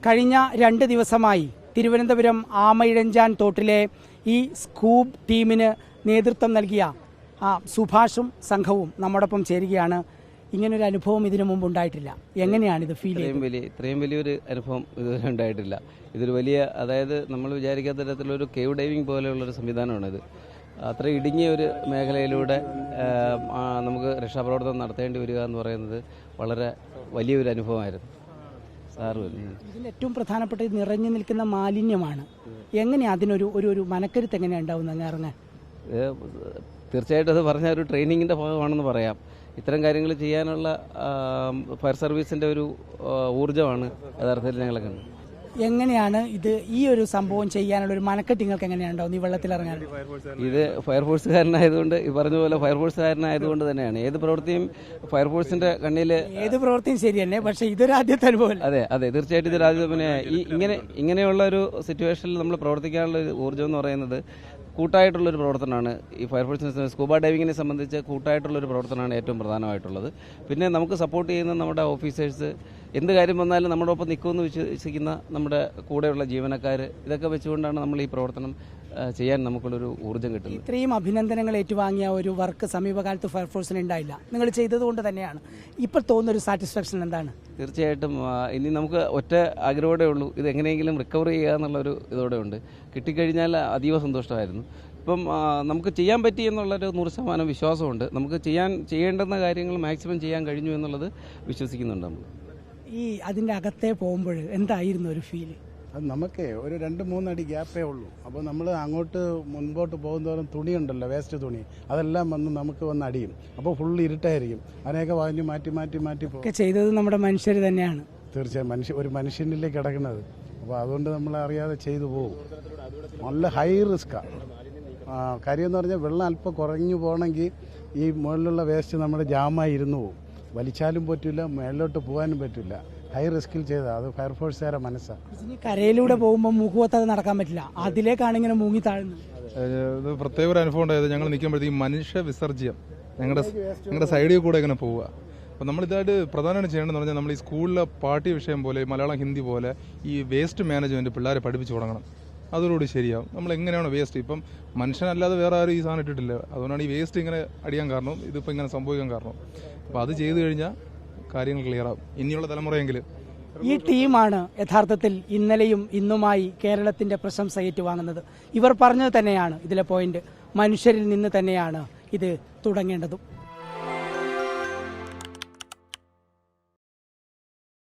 കഴിഞ്ഞ 2 ദിവസമായി തിരുവനന്തപുരം ആമയിഴഞ്ചാൻ തോട്ടിലെ ഈ സ്കൂബ് ടീമിന് നേതൃത്വം നൽകിയ സുഭാഷും സംഘവും നമ്മോടൊപ്പം ചേരുകയാണ്. ഇങ്ങനൊരു അനുഭവം ഇതിനു മുമ്പ് ഉണ്ടായിട്ടില്ല. എങ്ങനെയാണ് ഇത് ഫീൽ ചെയ്യുന്നത്? ഇത്രയും വലിയൊരു അനുഭവം ഇതുവരെ ഉണ്ടായിട്ടില്ല. ഇതൊരു വലിയ, അതായത് നമ്മൾ വിചാരിക്കാത്ത തരത്തിലൊരു കേവ് ഡൈവിംഗ് പോലെയുള്ളൊരു സംവിധാനമാണിത്. അത്ര ഇടുങ്ങിയ ഒരു മേഖലയിലൂടെ നമുക്ക് രക്ഷാപ്രവർത്തനം നടത്തേണ്ടി വരിക എന്ന് പറയുന്നത് വളരെ വലിയൊരു അനുഭവമായിരുന്നു. ഇതിന് ഏറ്റവും പ്രധാനപ്പെട്ട നിറഞ്ഞു നിൽക്കുന്ന മാലിന്യമാണ്. എങ്ങനെയാണ് അതിനൊരു ഒരു മനക്കരുത്ത് എങ്ങനെയാണ് ഉണ്ടാവുന്നത് ഇറങ്ങാൻ? തീർച്ചയായിട്ടും അത് പറഞ്ഞ ഒരു ട്രെയിനിങ്ങിൻ്റെ ഭാഗമാണെന്ന് പറയാം. ഇത്തരം കാര്യങ്ങൾ ചെയ്യാനുള്ള ഫയർ സർവീസിൻ്റെ ഒരു ഊർജ്ജമാണ് യഥാർത്ഥത്തിൽ ഞങ്ങളൊക്കെ. എങ്ങനെയാണ് ഇത് ഈ ഒരു സംഭവം ചെയ്യാനുള്ള ഒരു മനക്കെട്ട് നിങ്ങൾക്ക് എങ്ങനെയാണ് ഉണ്ടാവുന്നത് ഈ വെള്ളത്തിലിറങ്ങാൻ? ഇത് ഫയർഫോഴ്സുകാരനായതുകൊണ്ട്, ഈ പറഞ്ഞ പോലെ ഫയർഫോഴ്സുകാരനായതുകൊണ്ട് തന്നെയാണ് ഏത് പ്രവൃത്തിയും ഫയർഫോഴ്സിന്റെ കണ്ണിൽ ഏത് പ്രവൃത്തിയും ശരി തന്നെ. പക്ഷേ ഇതൊരു ആദ്യത്തെ അനുഭവം. അതെ തീർച്ചയായിട്ടും ഇതൊരു ആദ്യത്തെ. പിന്നെ ഇങ്ങനെയുള്ള ഒരു സിറ്റുവേഷനിൽ നമ്മൾ പ്രവർത്തിക്കാനുള്ള ഒരു ഊർജ്ജം എന്ന് പറയുന്നത് കൂട്ടായിട്ടുള്ളൊരു പ്രവർത്തനമാണ്. ഈ ഫയർഫോഴ്സിനെ, സ്കൂബ ഡൈവിങ്ങിനെ സംബന്ധിച്ച് കൂട്ടായിട്ടുള്ളൊരു പ്രവർത്തനമാണ് ഏറ്റവും പ്രധാനമായിട്ടുള്ളത്. പിന്നെ നമുക്ക് സപ്പോർട്ട് ചെയ്യുന്ന നമ്മുടെ ഓഫീസേഴ്സ്, എന്ത് കാര്യം വന്നാലും നമ്മുടെ ഒപ്പം നിൽക്കുമെന്ന് വിശ്വസിക്കുന്ന നമ്മുടെ കൂടെയുള്ള ജീവനക്കാർ, ഇതൊക്കെ വെച്ചുകൊണ്ടാണ് നമ്മൾ ഈ പ്രവർത്തനം ചെയ്യാൻ നമുക്കുള്ളൊരു ഊർജ്ജം കിട്ടുന്നത്. ഇത്രയും അഭിനന്ദനങ്ങൾ ഏറ്റുവാങ്ങിയ ഒരു വർക്ക് സമീപകാലത്ത് ഫയർഫോഴ്സിന് ഉണ്ടായില്ല. നിങ്ങൾ ചെയ്തതുകൊണ്ട് തന്നെയാണ്. ഇപ്പോൾ തോന്നുന്നൊരു സാറ്റിസ്ഫാക്ഷൻ എന്താണ്? തീർച്ചയായിട്ടും ഇനി നമുക്ക് ഒറ്റ ആഗ്രഹമേ ഉള്ളൂ, ഇത് എങ്ങനെയെങ്കിലും റിക്കവർ ചെയ്യുക എന്നുള്ളൊരു ഇതോടെ ഉണ്ട്. കിട്ടിക്കഴിഞ്ഞാൽ അതീവ സന്തോഷമായിരുന്നു. ഇപ്പം നമുക്ക് ചെയ്യാൻ പറ്റി എന്നുള്ളൊരു 100% വിശ്വാസമുണ്ട്. നമുക്ക് ചെയ്യേണ്ടുന്ന കാര്യങ്ങൾ മാക്സിമം ചെയ്യാൻ കഴിഞ്ഞു എന്നുള്ളത് വിശ്വസിക്കുന്നുണ്ട് നമ്മൾ. ഈ അതിൻ്റെ അകത്തെ പോകുമ്പോൾ എന്തായിരുന്നു ഒരു ഫീല്? അത് നമുക്ക് ഒരു 2-3 അടി ഗ്യാപ്പേ ഉള്ളൂ. അപ്പോൾ നമ്മൾ അങ്ങോട്ട് മുൻപോട്ട് പോകുന്നതോറും തുണിയുണ്ടല്ലോ, വേസ്റ്റ് തുണി, അതെല്ലാം വന്ന് നമുക്ക് വന്ന് അടിയും. അപ്പോൾ ഫുള്ള് ഇരുട്ടായിരിക്കും. അതിനെയൊക്കെ വാങ്ങി മാറ്റി പോകും. ചെയ്തത് നമ്മുടെ മനുഷ്യർ തന്നെയാണ്. തീർച്ചയായും ഒരു മനുഷ്യനിലേക്ക് കിടക്കുന്നത്. അപ്പോൾ അതുകൊണ്ട് നമ്മൾ അറിയാതെ ചെയ്തു പോകും. നല്ല ഹൈ റിസ്ക്കാണ്. കാര്യം എന്ന് പറഞ്ഞാൽ വെള്ളം അല്പം കുറഞ്ഞു പോകണമെങ്കിൽ ഈ മുകളിലുള്ള വേസ്റ്റ് നമ്മുടെ ജാമായി ഇരുന്നു പോകും. വലിച്ചാലും പറ്റില്ല, മേളിലോട്ട് പോകാനും പറ്റില്ല. ഹൈ റിസ്കിൽ ചെയ്താൽ അത് ഫയർഫോഴ്സുകാരെ മനസ്സാണ്. കരയിലൂടെ പോകുമ്പോൾ മുഖത്ത് നടക്കാൻ പറ്റില്ല, അതിലേക്കാണ് ഇങ്ങനെ മുങ്ങി താഴുന്നത്. ഇത് പ്രത്യേക ഒരു അനുഭവം ഉണ്ടായത്. ഞങ്ങൾ നിൽക്കുമ്പോഴത്തേക്കും മനുഷ്യ വിസർജ്യം ഞങ്ങളുടെ സൈഡിൽ കൂടെ ഇങ്ങനെ പോവുക. അപ്പോൾ നമ്മളിതായിട്ട് പ്രധാനമായിട്ട് ചെയ്യേണ്ടതെന്ന് പറഞ്ഞാൽ, നമ്മൾ ഈ സ്കൂളിലെ പാഠ്യ വിഷയം പോലെ മലയാളം ഹിന്ദി പോലെ ഈ വേസ്റ്റ് മാനേജ്മെൻറ്റ് പിള്ളേരെ പഠിപ്പിച്ചു തുടങ്ങണം. അതോടുകൂടി ശരിയാവും. നമ്മൾ എങ്ങനെയാണ് വേസ്റ്റ്, ഇപ്പം മനുഷ്യനല്ലാതെ വേറെ ആരും ഈ സാധനം ഇട്ടിട്ടില്ല. അതുകൊണ്ടാണ് ഈ വേസ്റ്റ് ഇങ്ങനെ അടിയാൻ കാരണം, ഇതിപ്പോൾ ഇങ്ങനെ സംഭവിക്കാൻ കാരണം. അപ്പോൾ അത് ചെയ്തു കഴിഞ്ഞാൽ കാര്യങ്ങൾ ക്ലിയർ ആവും ഇനിയുള്ള തലമുറയെങ്കിലും. ഈ ടീമാണ് യഥാർത്ഥത്തിൽ ഇന്നലെയും ഇന്നുമായി കേരളത്തിന്റെ പ്രശംസ ഏറ്റുവാങ്ങുന്നത്. ഇവർ പറഞ്ഞത് തന്നെയാണ് ഇതിലെ പോയിന്റ്. മനുഷ്യരിൽ നിന്ന് തന്നെയാണ് ഇത് തുടങ്ങേണ്ടതും.